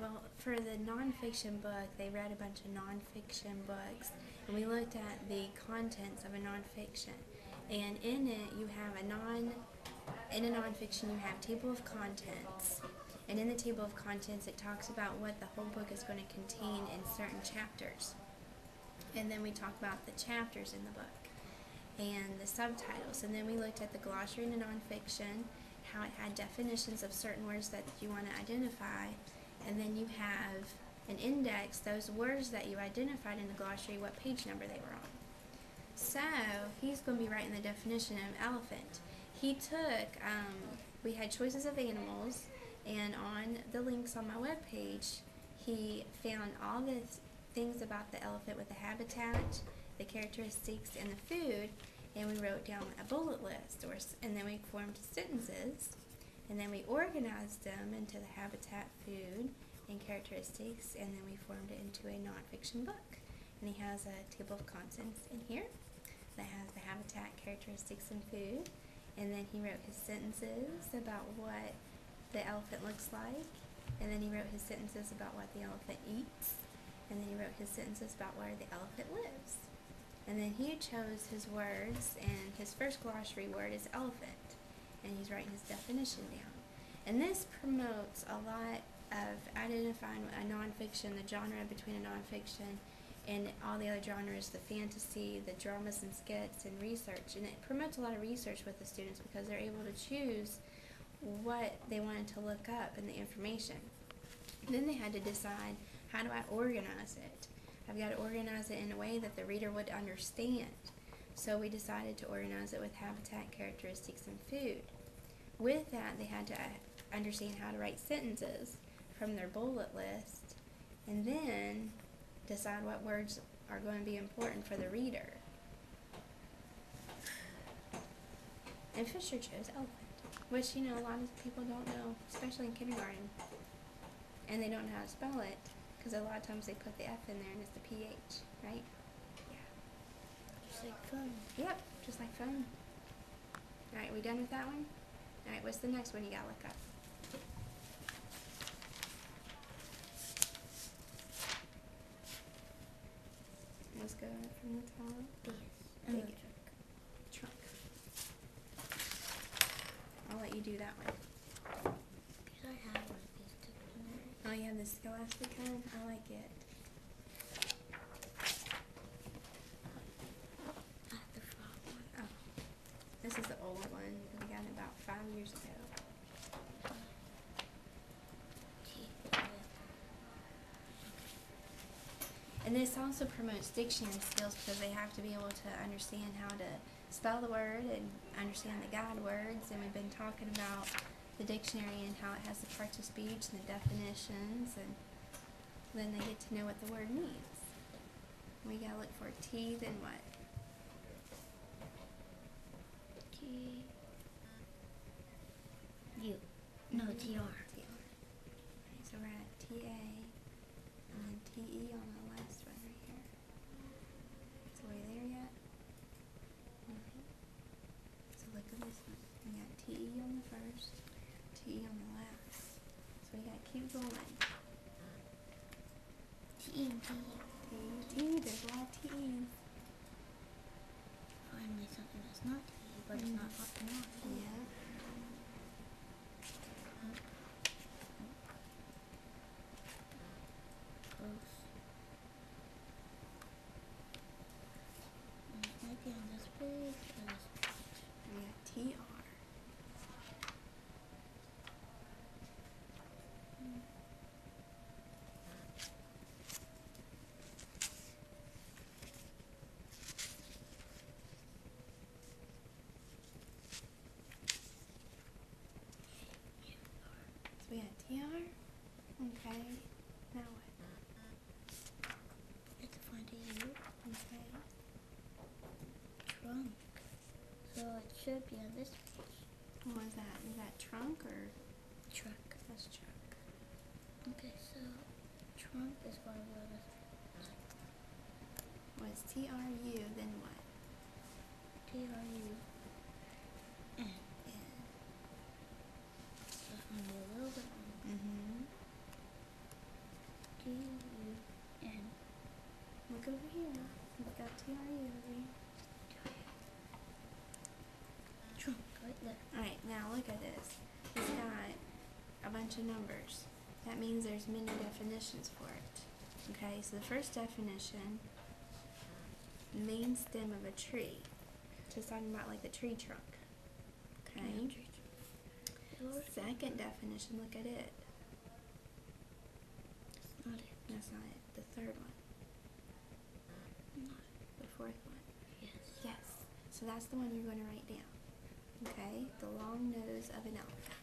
well, for the nonfiction book, they read a bunch of nonfiction books, and we looked at the contents of a nonfiction. And in it, you have in a nonfiction, you have table of contents. And in the table of contents, it talks about what the whole book is going to contain in certain chapters. And then we talk about the chapters in the book and the subtitles. And then we looked at the glossary in the nonfiction, how it had definitions of certain words that you want to identify. And then you have an index, those words that you identified in the glossary, what page number they were on. So he's going to be writing the definition of elephant. He took, we had choices of animals, and on the links on my webpage, he found all the things about the elephant with the habitat, the characteristics, and the food, and we wrote down a bullet list, and then we formed sentences, and then we organized them into the habitat, food, and characteristics, and then we formed it into a nonfiction book. And he has a table of contents in here that has the habitat, characteristics, and food, and then he wrote his sentences about what the elephant looks like, and then he wrote his sentences about what the elephant eats, and then he wrote his sentences about where the elephant lives. And then he chose his words, and his first glossary word is elephant, and he's writing his definition down. And this promotes a lot of identifying a nonfiction, the genre between a nonfiction and all the other genres, the fantasy, the dramas and skits, and research. And it promotes a lot of research with the students because they're able to choose what they wanted to look up in the information. And then they had to decide, how do I organize it? I've got to organize it in a way that the reader would understand. So we decided to organize it with habitat, characteristics, and food. With that, they had to understand how to write sentences from their bullet list, and then decide what words are going to be important for the reader. And Fisher chose elephant, which, you know, a lot of people don't know, especially in kindergarten. And they don't know how to spell it, because a lot of times they put the F in there and it's the PH, right? Yeah. Just like phone. Yep, just like phone. Alright, we done with that one? Alright, what's the next one you gotta look up? Let's go from the top. Yes. And the Take it. Trunk. I'll let you do that one. Because I have one of these dictionaries. Oh, you have the Scholastic kind? I like it. I have the frog one. Oh. This is the old one. We got it about 5 years ago. And this also promotes dictionary skills because they have to be able to understand how to spell the word and understand the guide words. And we've been talking about the dictionary and how it has the parts of speech and the definitions, and then they get to know what the word means. We gotta look for T, then what? T. U. No, TR. TR. Okay, so we're at TA and then TE on the last one right here. So are we there yet? Okay. So look at this one. We got TE on the first, TE on the last. So we gotta keep going. T and T. T, there's a lot of T's. Finally something that's not T, but it's not hot enough. Yeah. Close. And it might be on this page or this page. We got TR. So we got TR. Okay. Now what? You have to find a U. Okay. Trunk. So it should be on this page. What was that? Is that trunk or Truck. that's truck? Okay, so trunk is going to go this Was TRU, then what? TRU. N. N. So it's going to be a little bit long. Mm-hmm. that T-R-U. Trunk, right there. Alright, now look at this. It's got a bunch of numbers. That means there's many definitions for it. Okay, so the first definition, main stem of a tree. Just talking about like the tree trunk. Okay. Yeah, tree trunk. Second definition, look at it. That's not it. That's not it. The third one. No. The fourth one. Yes. Yes. So that's the one you're going to write down. Okay? The long nose of an elephant.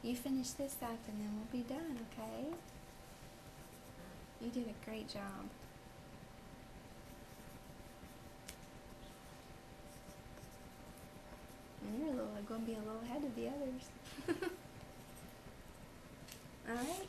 You finish this up and then we'll be done, okay? You did a great job. And you're going to be a little ahead of the others. Alright.